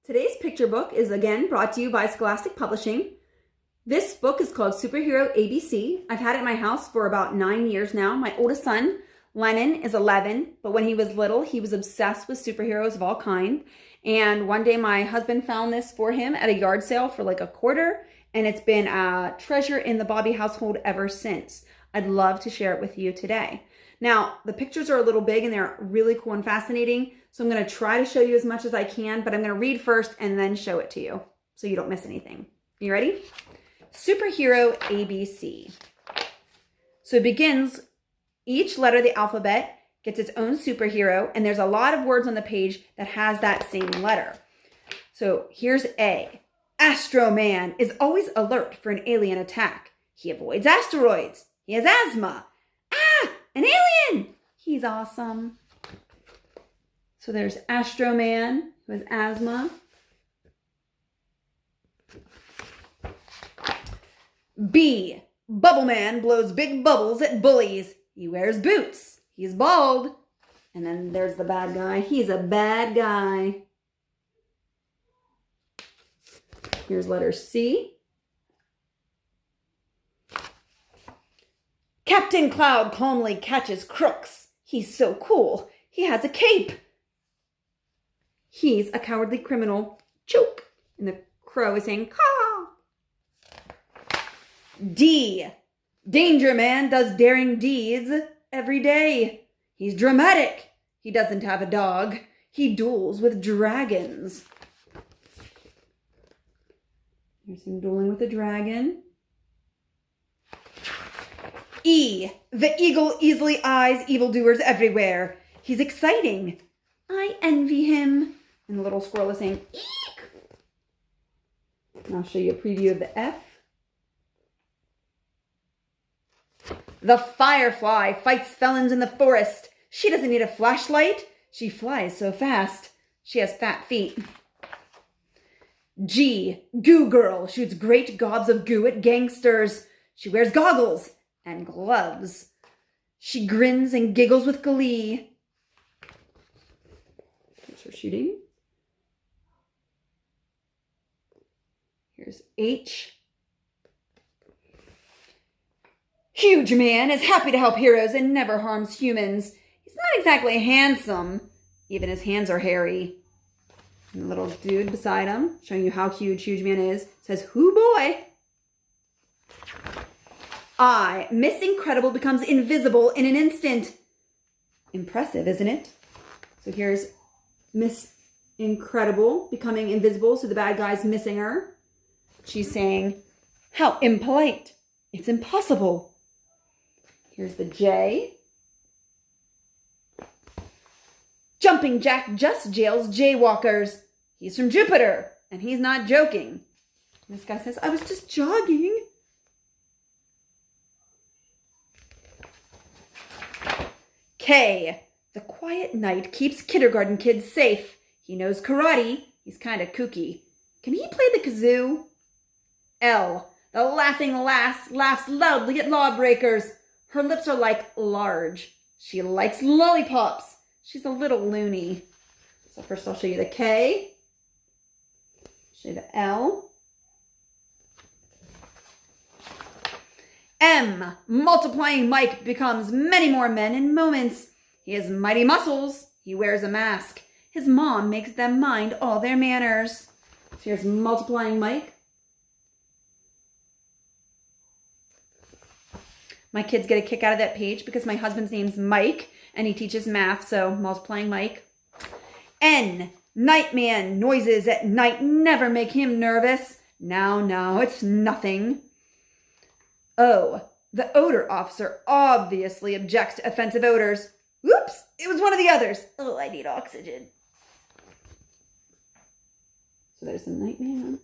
Today's picture book is again brought to you by Scholastic Publishing. This book is called Superhero ABC. I've had it in my house for about 9 years now. My oldest son, Lennon, is 11, but when he was little, he was obsessed with superheroes of all kinds. And one day my husband found this for him at a yard sale for like $1.25, and it's been a treasure in the Bobby household ever since. I'd love to share it with you today. Now, the pictures are a little big and they're really cool and fascinating, so I'm going to try to show you as much as I can, but I'm going to read first and then show it to you so you don't miss anything. You ready? Superhero ABC. So it begins, each letter of the alphabet gets its own superhero, and there's a lot of words on the page that has that same letter. So here's A. Astro Man is always alert for an alien attack. He avoids asteroids. He has asthma. Ah, an alien! He's awesome. So there's Astro Man who has asthma. B. Bubble Man blows big bubbles at bullies. He wears boots. He's bald. And then there's the bad guy. He's a bad guy. Here's letter C. Captain Cloud calmly catches crooks. He's so cool. He has a cape. He's a cowardly criminal. Choke. And the crow is saying, caw. D. Danger Man does daring deeds every day. He's dramatic. He doesn't have a dog. He duels with dragons. Here's him dueling with a dragon. E. The eagle easily eyes evildoers everywhere. He's exciting. I envy him. And the little squirrel is saying, eek. And I'll show you a preview of the F. The firefly fights felons in the forest. She doesn't need a flashlight. She flies so fast. She has fat feet. G. Goo Girl shoots great gobs of goo at gangsters. She wears goggles and gloves. She grins and giggles with glee. Here's her shooting. Here's H. Huge Man is happy to help heroes and never harms humans. He's not exactly handsome. Even his hands are hairy. And the little dude beside him, showing you how huge Huge Man is, says, hoo boy. I. Miss Incredible becomes invisible in an instant. Impressive, isn't it? So here's Miss Incredible becoming invisible, so the bad guy's missing her. She's saying, how impolite. It's impossible. Here's the J. Jumping Jack just jails jaywalkers. He's from Jupiter, and he's not joking. This guy says, I was just jogging. K. The quiet knight keeps kindergarten kids safe. He knows karate. He's kind of kooky. Can he play the kazoo? L. The laughing lass laughs loudly at lawbreakers. Her lips are like large. She likes lollipops. She's a little loony. So first I'll show you the K. Show you the L. M. Multiplying Mike becomes many more men in moments. He has mighty muscles. He wears a mask. His mom makes them mind all their manners. So here's Multiplying Mike. My kids get a kick out of that page because my husband's name's Mike and he teaches math, so Multiplying Mike. N. Nightman noises at night never make him nervous. Now, it's nothing. O. The odor officer obviously objects to offensive odors. Oops, it was one of the others. Oh, I need oxygen. So there's the Nightman.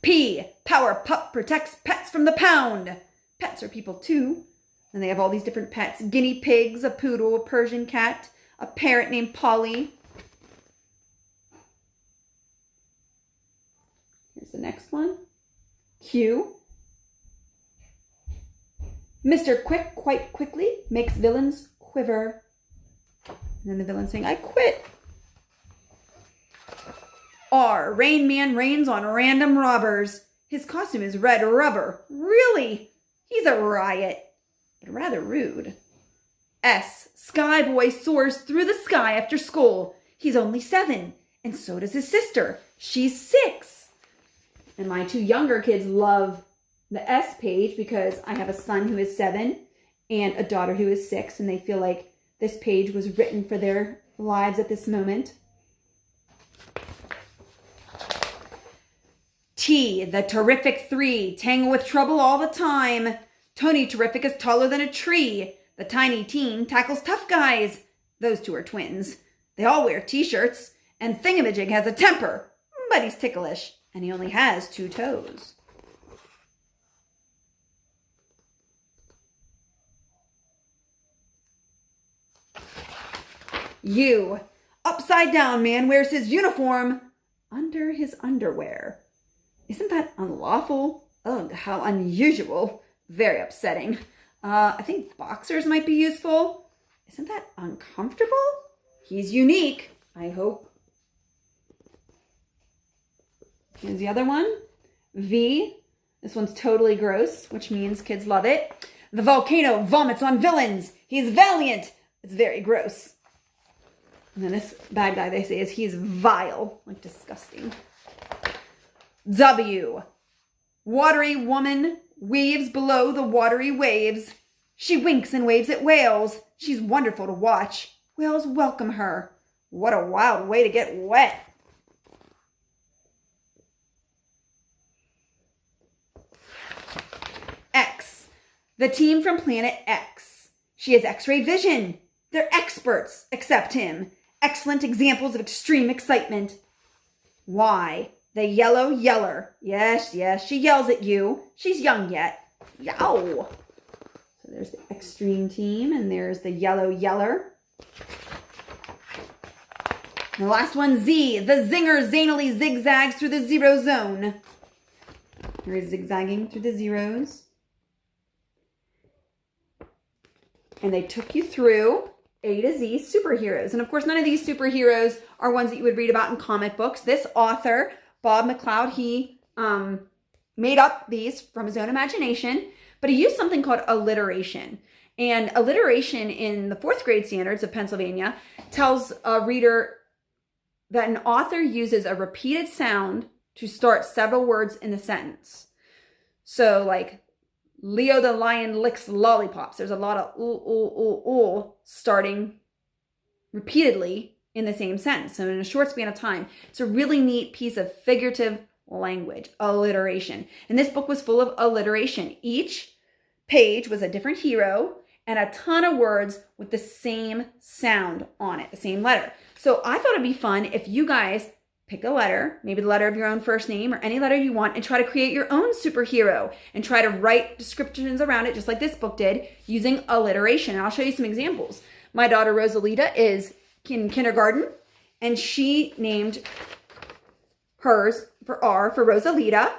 P. Power Pup protects pets from the pound. Pets are people too. And they have all these different pets. Guinea pigs, a poodle, a Persian cat, a parrot named Polly. Here's the next one. Q. Mr. Quick quite quickly makes villains quiver. And then the villain saying, I quit. R, Rain Man rains on random robbers. His costume is red rubber. Really? He's a riot, but rather rude. S, Sky Boy soars through the sky after school. He's only 7, and so does his sister. She's 6. And my 2 younger kids love the S page because I have a son who is 7 and a daughter who is 6, and they feel like this page was written for their lives at this moment. T, the terrific 3, tangle with trouble all the time. Tony Terrific is taller than a tree. The tiny teen tackles tough guys. Those 2 are twins. They all wear t-shirts, and Thingamajig has a temper, but he's ticklish, and he only has 2 toes. U, upside down man wears his uniform under his underwear. Isn't that unlawful? Ugh, how unusual. Very upsetting. I think boxers might be useful. Isn't that uncomfortable? He's unique, I hope. Here's the other one. V. This one's totally gross, which means kids love it. The volcano vomits on villains. He's valiant. It's very gross. And then this bad guy, they say, is he's vile, like disgusting. W. Watery woman weaves below the watery waves. She winks and waves at whales. She's wonderful to watch. Whales welcome her. What a wild way to get wet. X. The team from Planet X. She has X-ray vision. They're experts, except him. Excellent examples of extreme excitement. Y. The yellow yeller. Yes, yes, she yells at you. She's young yet. Yow. So there's the extreme team, and there's the yellow yeller. And the last one, Z. The zinger zanily zigzags through the 0 zone. There is zigzagging through the zeros. And they took you through A to Z superheroes. And of course, none of these superheroes are ones that you would read about in comic books. This author, Bob McLeod, he made up these from his own imagination, but he used something called alliteration. And alliteration in the 4th grade standards of Pennsylvania tells a reader that an author uses a repeated sound to start several words in the sentence. So like, Leo the lion licks lollipops. There's a lot of ooh starting repeatedly in the same sentence. So in a short span of time, it's a really neat piece of figurative language, alliteration. And this book was full of alliteration. Each page was a different hero and a ton of words with the same sound on it, the same letter. So I thought it'd be fun if you guys pick a letter, maybe the letter of your own first name or any letter you want, and try to create your own superhero and try to write descriptions around it, just like this book did, using alliteration. And I'll show you some examples. My daughter Rosalita is in kindergarten, and she named hers for R for Rosalita.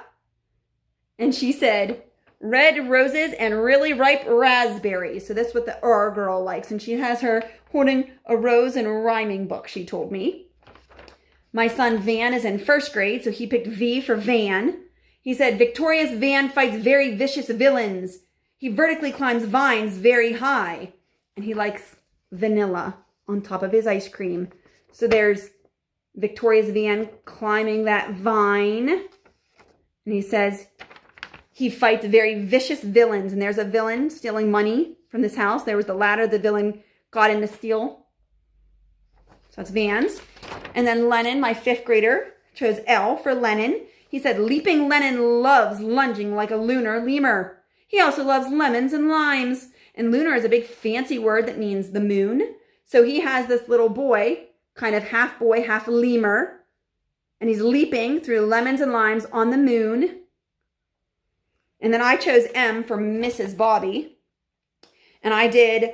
And she said, red roses and really ripe raspberries. So that's what the R girl likes. And she has her holding a rose and rhyming book, she told me. My son Van is in 1st grade, so he picked V for Van. He said, victorious Van fights very vicious villains. He vertically climbs vines very high. And he likes vanilla on top of his ice cream. So there's victorious Van climbing that vine. And he says, he fights very vicious villains. And there's a villain stealing money from this house. There was the ladder the villain got in to steal. So that's Van's. And then Lennon, my 5th grader, chose L for Lennon. He said, leaping Lennon loves lunging like a lunar lemur. He also loves lemons and limes. And lunar is a big fancy word that means the moon. So he has this little boy, kind of half boy, half lemur. And he's leaping through lemons and limes on the moon. And then I chose M for Mrs. Bobby. And I did...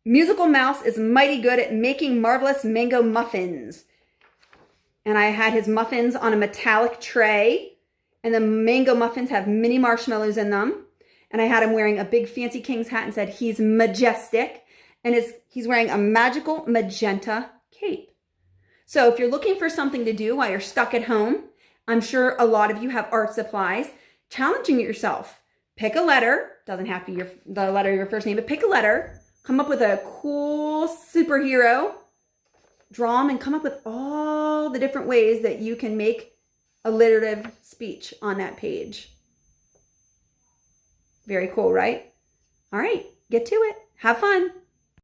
Musical Mouse is mighty good at making marvelous mango muffins. And I had his muffins on a metallic tray. And the mango muffins have mini marshmallows in them. And I had him wearing a big fancy king's hat and said, he's majestic. and he's wearing a magical magenta cape. So if you're looking for something to do while you're stuck at home, I'm sure a lot of you have art supplies, challenging yourself. Pick a letter, doesn't have to be the letter of your first name, but pick a letter, come up with a cool superhero, draw them, and come up with all the different ways that you can make alliterative speech on that page. Very cool, right? All right, get to it. Have fun.